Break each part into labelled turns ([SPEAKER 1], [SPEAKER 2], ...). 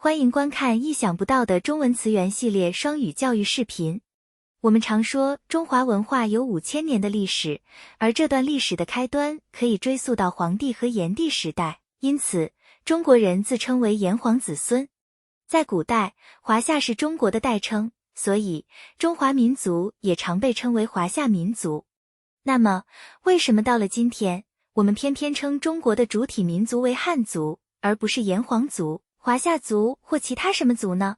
[SPEAKER 1] 欢迎观看意想不到的中文词源系列双语教育视频。我们常说中华文化有5000年的历史，而这段历史的开端可以追溯到黄帝和炎帝时代，因此中国人自称为炎黄子孙。在古代，华夏是中国的代称，所以中华民族也常被称为华夏民族。那么，为什么到了今天，我们偏偏称中国的主体民族为汉族，而不是炎黄族、华夏族或其他什么族呢？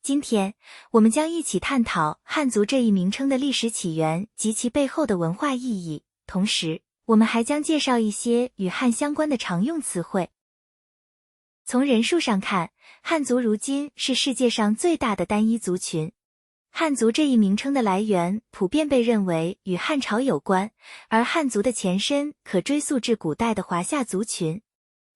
[SPEAKER 1] 今天，我们将一起探讨汉族这一名称的历史起源及其背后的文化意义，同时，我们还将介绍一些与汉相关的常用词汇。从人数上看，汉族如今是世界上最大的单一族群。汉族这一名称的来源普遍被认为与汉朝有关，而汉族的前身可追溯至古代的华夏族群。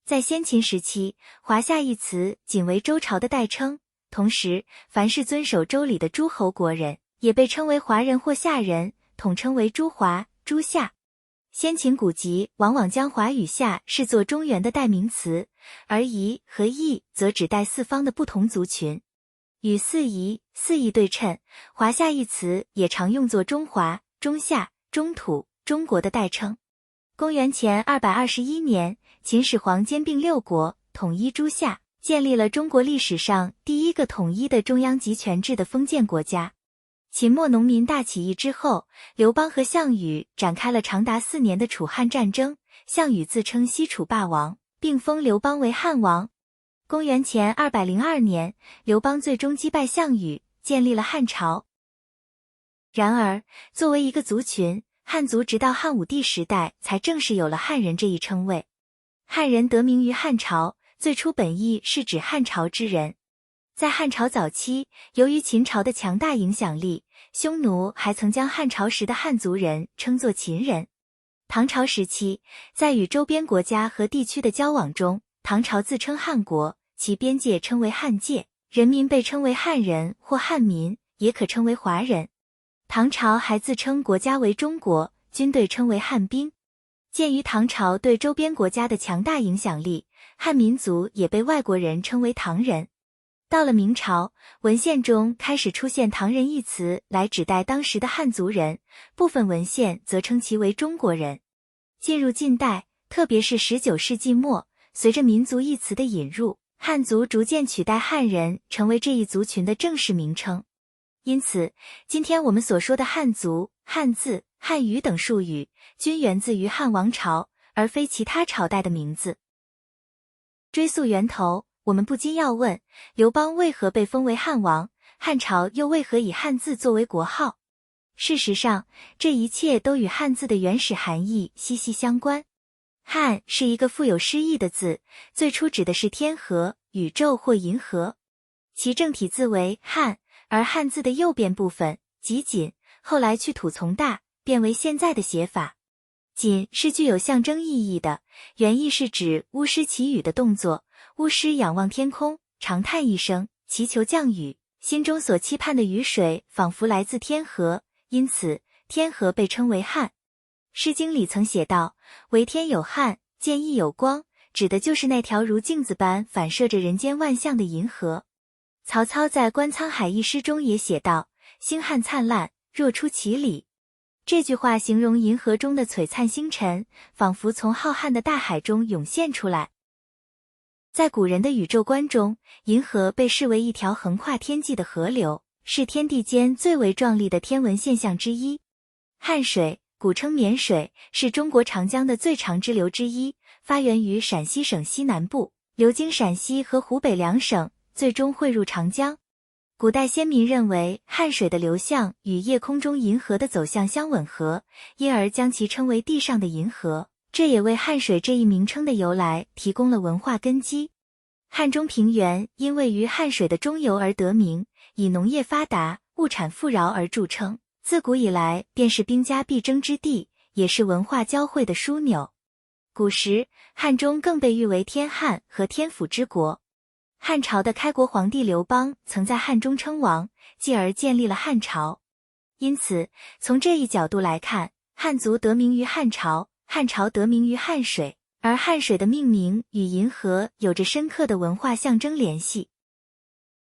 [SPEAKER 1] 在先秦时期，华夏一词仅为周朝的代称，同时，凡是遵守周礼的诸侯国人，也被称为华人或夏人，统称为诸华、诸夏。先秦古籍往往将华与夏视作中原的代名词，而夷和邑则指代四方的不同族群。与四夷、四邑对称，华夏一词也常用作中华、中夏、中土、中国的代称。公元前221年，秦始皇兼并六国，统一诸夏，建立了中国历史上第一个统一的中央集权制的封建国家。秦末农民大起义之后，刘邦和项羽展开了长达4年的楚汉战争，项羽自称西楚霸王，并封刘邦为汉王。公元前202年，刘邦最终击败项羽，建立了汉朝。然而，作为一个族群，汉族直到汉武帝时代才正式有了汉人这一称谓。汉人得名于汉朝，最初本意是指汉朝之人。在汉朝早期，由于秦朝的强大影响力，匈奴还曾将汉朝时的汉族人称作秦人。唐朝时期，在与周边国家和地区的交往中，唐朝自称汉国，其边界称为汉界，人民被称为汉人或汉民，也可称为华人。唐朝还自称国家为中国，军队称为汉兵。鉴于唐朝对周边国家的强大影响力，汉民族也被外国人称为唐人。到了明朝，文献中开始出现唐人一词来指代当时的汉族人，部分文献则称其为中国人。进入近代，特别是19世纪末，随着民族一词的引入，汉族逐渐取代汉人成为这一族群的正式名称。因此，今天我们所说的汉族、汉字、汉语等术语，均源自于汉王朝，而非其他朝代的名字。追溯源头，我们不禁要问，刘邦为何被封为汉王？汉朝又为何以汉字作为国号？事实上，这一切都与汉字的原始含义息息相关。汉是一个富有诗意的字，最初指的是天河、宇宙或银河。其正体字为汉，而汉字的右边部分即锦，后来去土从大，变为现在的写法。锦是具有象征意义的，原意是指巫师祈雨的动作，巫师仰望天空，长叹一声，祈求降雨，心中所期盼的雨水仿佛来自天河，因此天河被称为汉。诗经里曾写道，惟天有汉，见亦有光，指的就是那条如镜子般反射着人间万象的银河。曹操在《观沧海》一诗中也写道，星汉灿烂，若出其里。这句话形容银河中的璀璨星辰，仿佛从浩瀚的大海中涌现出来。在古人的宇宙观中，银河被视为一条横跨天际的河流，是天地间最为壮丽的天文现象之一。汉水，古称沔水，是中国长江的最长支流之一，发源于陕西省西南部，流经陕西和湖北两省，最终汇入长江。古代先民认为汉水的流向与夜空中银河的走向相吻合，因而将其称为地上的银河，这也为汉水这一名称的由来提供了文化根基。汉中平原因位于汉水的中游而得名，以农业发达、物产富饶而著称，自古以来便是兵家必争之地，也是文化交汇的枢纽。古时，汉中更被誉为天汉和天府之国。汉朝的开国皇帝刘邦曾在汉中称王，继而建立了汉朝。因此，从这一角度来看，汉族得名于汉朝，汉朝得名于汉水，而汉水的命名与银河有着深刻的文化象征联系。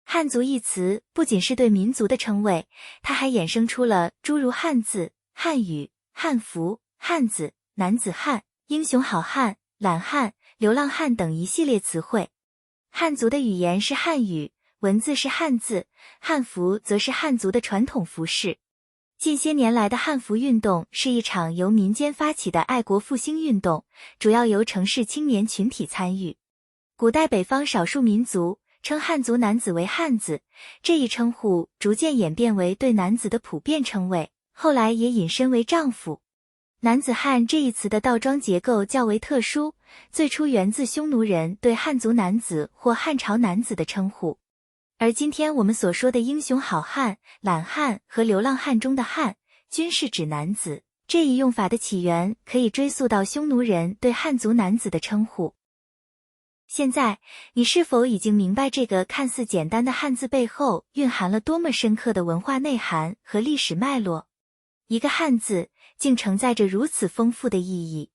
[SPEAKER 1] 汉族一词不仅是对民族的称谓，它还衍生出了诸如汉字、汉语、汉服、汉子、男子汉、英雄好汉、懒汉、流浪汉等一系列词汇。汉族的语言是汉语，文字是汉字，汉服则是汉族的传统服饰。近些年来的汉服运动是一场由民间发起的爱国复兴运动，主要由城市青年群体参与。古代北方少数民族称汉族男子为汉子，这一称呼逐渐演变为对男子的普遍称谓，后来也引申为丈夫。男子汉这一词的倒装结构较为特殊，最初源自匈奴人对汉族男子或汉朝男子的称呼。而今天我们所说的英雄好汉、懒汉和流浪汉中的汉，均是指男子。这一用法的起源可以追溯到匈奴人对汉族男子的称呼。现在，你是否已经明白这个看似简单的汉字背后蕴含了多么深刻的文化内涵和历史脉络？一个汉字竟承载着如此丰富的意义。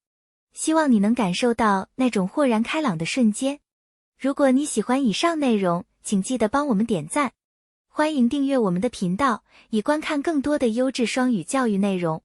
[SPEAKER 1] 希望你能感受到那种豁然开朗的瞬间。如果你喜欢以上内容，请记得帮我们点赞。欢迎订阅我们的频道，以观看更多的优质双语教育内容。